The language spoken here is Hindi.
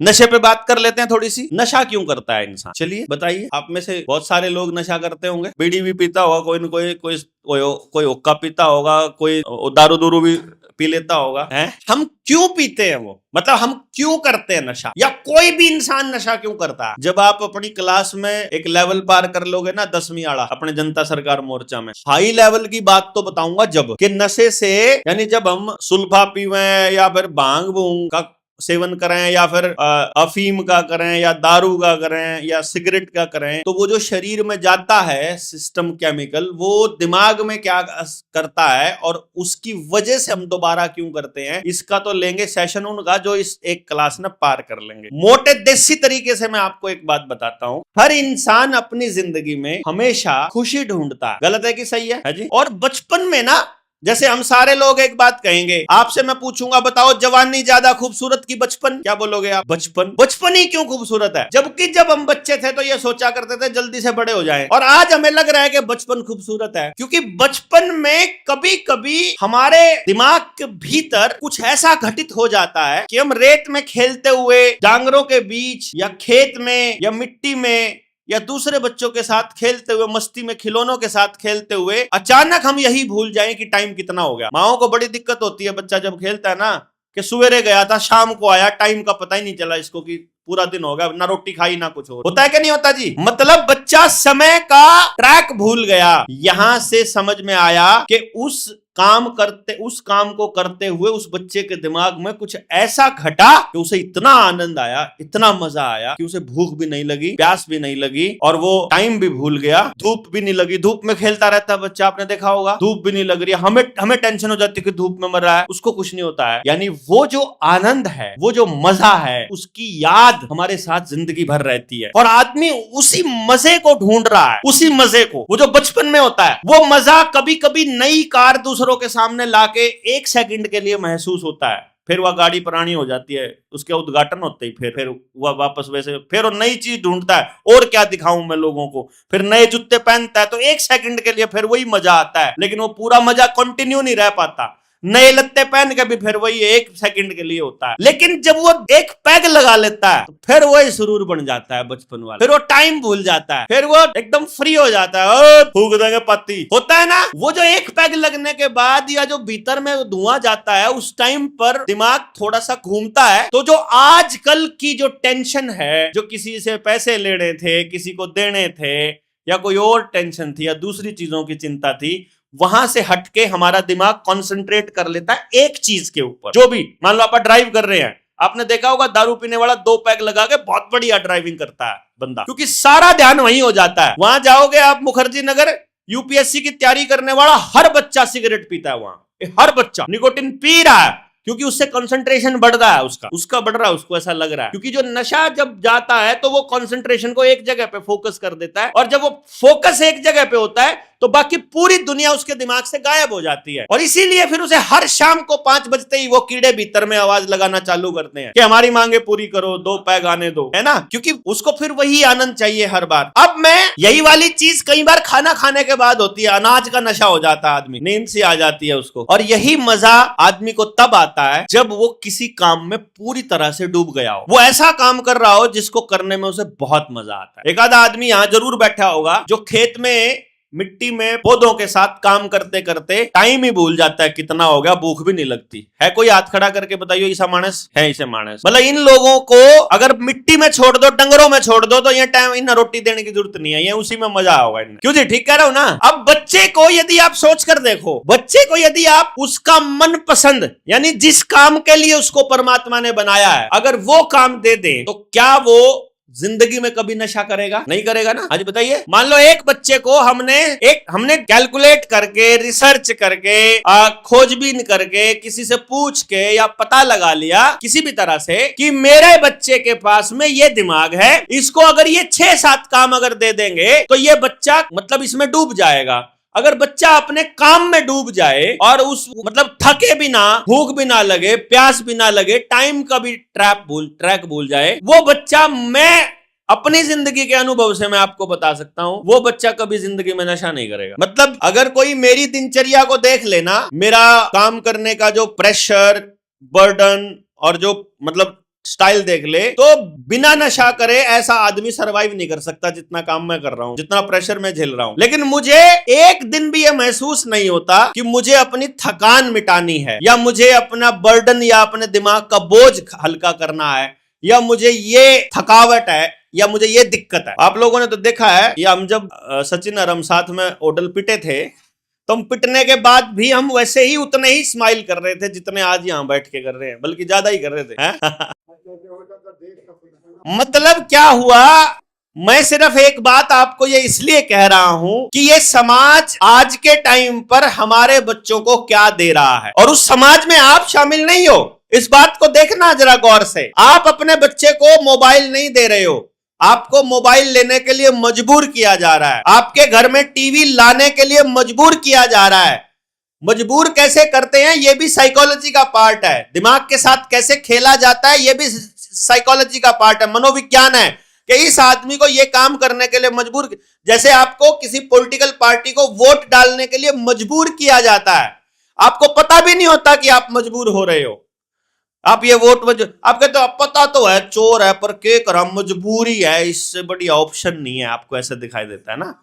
नशे पे बात कर लेते हैं थोड़ी सी। नशा क्यों करता है इंसान? चलिए बताइए। आप में से बहुत सारे लोग नशा करते होंगे, बीड़ी भी पीता होगा कोई न कोई हुक्का पीता होगा, कोई दारू दूरू भी पी लेता होगा। हैं? हम क्यों पीते हैं वो? मतलब हम क्यों करते हैं नशा? या कोई भी इंसान नशा क्यों करता है? जब आप अपनी क्लास में एक लेवल पार कर लोगे ना, 10वीं आड़ा अपने जनता सरकार मोर्चा में, हाई लेवल की बात तो बताऊंगा जब कि नशे से, यानी जब हम सुल्फा पीवे या फिर भांग भूंग का सेवन करें या फिर अफीम का करें या दारू का करें या सिगरेट का करें, तो वो जो शरीर में जाता है सिस्टम केमिकल, वो दिमाग में क्या करता है और उसकी वजह से हम दोबारा क्यों करते हैं, इसका तो लेंगे सेशन उनका जो इस एक क्लास में पार कर लेंगे। मोटे देसी तरीके से मैं आपको एक बात बताता हूं, हर इंसान अपनी जिंदगी में हमेशा खुशी ढूंढता है। गलत है कि सही है जी? और बचपन में ना, जैसे हम सारे लोग एक बात कहेंगे, आपसे मैं पूछूंगा बताओ जवानी ज्यादा खूबसूरत की बचपन? क्या बोलोगे आप? बचपन। बचपन ही क्यों खूबसूरत है? जबकि जब हम बच्चे थे तो ये सोचा करते थे जल्दी से बड़े हो जाएं, और आज हमें लग रहा है कि बचपन खूबसूरत है, क्योंकि बचपन में कभी कभी हमारे दिमाग के भीतर कुछ ऐसा घटित हो जाता है कि हम रेत में खेलते हुए, डांगरों के बीच या खेत में या मिट्टी में या दूसरे बच्चों के साथ खेलते हुए, मस्ती में खिलौनों के साथ खेलते हुए, अचानक हम यही भूल जाएं कि टाइम कितना हो गया। माओ को बड़ी दिक्कत होती है, बच्चा जब खेलता है ना, कि सवेरे गया था शाम को आया, टाइम का पता ही नहीं चला इसको कि पूरा दिन हो गया, ना रोटी खाई ना कुछ और। होता है कि नहीं होता जी? मतलब बच्चा समय का ट्रैक भूल गया। यहां से समझ में आया कि उस काम को करते हुए उस बच्चे के दिमाग में कुछ ऐसा घटा कि उसे इतना आनंद आया, इतना मजा आया कि उसे भूख भी नहीं लगी, प्यास भी नहीं लगी और वो टाइम भी भूल गया, धूप भी नहीं लगी। धूप में खेलता रहता है बच्चा, आपने देखा होगा, धूप भी नहीं लग रही है, हमें टेंशन हो जाती है कि धूप में मर रहा है, उसको कुछ नहीं होता है। यानी वो जो आनंद है, वो जो मजा है, उसकी याद हमारे साथ जिंदगी भर रहती है, और आदमी उसी मजे को ढूंढ रहा है, उसी मजे को, वो जो बचपन में होता है। वो मजा कभी कभी नई कार दूसरों के सामने लाके 1 सेकंड के लिए महसूस होता है, फिर वह गाड़ी पुरानी हो जाती है, उसके उद्घाटन होते ही फिर वह वापस वैसे, फिर वो नई चीज ढूंढता है, और क्या दिखाऊं मैं लोगों को, फिर नए जूते पहनता है, तो 1 सेकंड के लिए फिर वही मजा आता है, लेकिन वो पूरा मजा कंटिन्यू नहीं रह पाता। नए लत्ते पहन के भी फिर वही 1 सेकंड के लिए होता है, लेकिन जब वो एक पैग लगा लेता है तो फिर वही सुरूर बन जाता है बचपन वाला, फिर वो टाइम भूल जाता है, फिर वो एकदम फ्री हो जाता है, फूक देंगे पत्ती, होता है ना। वो जो एक पैग लगने के बाद या जो भीतर में धुआं जाता है, उस टाइम पर दिमाग थोड़ा सा घूमता है, तो जो आजकल की जो टेंशन है, जो किसी से पैसे लेने थे, किसी को देने थे, या कोई और टेंशन थी या दूसरी चीजों की चिंता थी, वहां से हटके हमारा दिमाग कंसंट्रेट कर लेता है एक चीज के ऊपर। जो भी, मान लो आप ड्राइव कर रहे हैं, आपने देखा होगा दारू पीने वाला 2 पैग लगा के बहुत बढ़िया ड्राइविंग करता है बंदा, क्योंकि सारा ध्यान वहीं हो जाता है। वहां जाओगे आप मुखर्जी नगर, यूपीएससी की तैयारी करने वाला हर बच्चा सिगरेट पीता है, वहां हर बच्चा निकोटिन पी रहा है, क्योंकि उससे कंसंट्रेशन बढ़ रहा है, उसका बढ़ रहा है, उसको ऐसा लग रहा है। क्योंकि जो नशा जब जाता है तो वो कंसंट्रेशन को एक जगह पे फोकस कर देता है, और जब वो फोकस एक जगह पे होता है तो बाकी पूरी दुनिया उसके दिमाग से गायब हो जाती है। और इसीलिए फिर उसे हर शाम को 5 बजते ही वो कीड़े भीतर में आवाज लगाना चालू करते हैं कि हमारी मांगे पूरी करो, 2 पैग आने दो, है ना, क्योंकि उसको फिर वही आनंद चाहिए हर बार। अब मैं यही वाली चीज कई बार खाना खाने के बाद होती है, अनाज का नशा हो जाता है, आदमी नींद सी आ जाती है उसको, और यही मजा आदमी को तब आता है जब वो किसी काम में पूरी तरह से डूब गया हो, वो ऐसा काम कर रहा हो जिसको करने में उसे बहुत मजा आता है। एक आधा आदमी यहां जरूर बैठा होगा जो खेत में मिट्टी में पौधों के साथ काम करते करते टाइम ही भूल जाता है कितना हो गया, भूख भी नहीं लगती है। कोई हाथ खड़ा करके बताइए ऐसा मानस है? ऐसे मानस, मतलब इन लोगों को अगर मिट्टी में छोड़ दो, डंगरों में छोड़ दो, तो ये टाइम इन्हें रोटी देने की जरूरत नहीं है, ये उसी में मजा होगा इन्हें। क्यों जी? ठीक कह रहा हूं ना। अब बच्चे को यदि आप सोच कर देखो, बच्चे को यदि आप उसका मनपसंद, यानी जिस काम के लिए उसको परमात्मा ने बनाया है, अगर वो काम दे दे, तो क्या वो जिंदगी में कभी नशा करेगा? नहीं करेगा ना। आज बताइए, मान लो एक बच्चे को हमने कैलकुलेट करके, रिसर्च करके, खोजबीन करके, किसी से पूछ के या पता लगा लिया किसी भी तरह से कि मेरे बच्चे के पास में ये दिमाग है, इसको अगर ये 6-7 काम अगर दे देंगे तो ये बच्चा मतलब इसमें डूब जाएगा। अगर बच्चा अपने काम में डूब जाए और उस मतलब थके भी ना, भूख भी ना लगे, प्यास भी ना लगे, टाइम का भी ट्रैक भूल जाए, वो बच्चा, मैं अपनी जिंदगी के अनुभव से मैं आपको बता सकता हूं, वो बच्चा कभी जिंदगी में नशा नहीं करेगा। मतलब अगर कोई मेरी दिनचर्या को देख लेना, मेरा काम करने का जो प्रेशर, बर्डन और जो मतलब स्टाइल देख ले तो बिना नशा करे ऐसा आदमी सरवाइव नहीं कर सकता जितना काम मैं कर रहा हूं, जितना प्रेशर मैं झेल रहा हूं। लेकिन मुझे एक दिन भी यह महसूस नहीं होता कि मुझे अपनी थकान मिटानी है, या मुझे अपना बर्डन या अपने दिमाग का बोझ हल्का करना है, या मुझे ये थकावट है, या मुझे ये दिक्कत है। आप लोगों ने तो देखा है, या हम जब सचिन और हम साथ में ओडल पिटे थे तो हम पिटने के बाद भी हम वैसे ही उतने ही स्माइल कर रहे थे जितने आज यहां बैठ के कर रहे हैं, बल्कि ज्यादा ही कर रहे थे। मतलब क्या हुआ, मैं सिर्फ एक बात आपको ये इसलिए कह रहा हूं कि ये समाज आज के टाइम पर हमारे बच्चों को क्या दे रहा है, और उस समाज में आप शामिल नहीं हो। इस बात को देखना जरा गौर से। आप अपने बच्चे को मोबाइल नहीं दे रहे हो, आपको मोबाइल लेने के लिए मजबूर किया जा रहा है, आपके घर में टीवी लाने के लिए मजबूर किया जा रहा है। मजबूर कैसे करते हैं ये भी साइकोलॉजी का पार्ट है, दिमाग के साथ कैसे खेला जाता है ये भी साइकोलॉजी का पार्ट है, मनोविज्ञान है कि इस आदमी को ये काम करने के लिए मजबूर, जैसे आपको किसी पॉलिटिकल पार्टी को वोट डालने के लिए मजबूर किया जाता है, आपको पता भी नहीं होता कि आप मजबूर हो रहे हो। आप ये वोट आप कहते हो पता तो है चोर है पर के करा, मजबूरी है, इससे बड़ी ऑप्शन नहीं है, आपको ऐसे दिखाई देता है ना।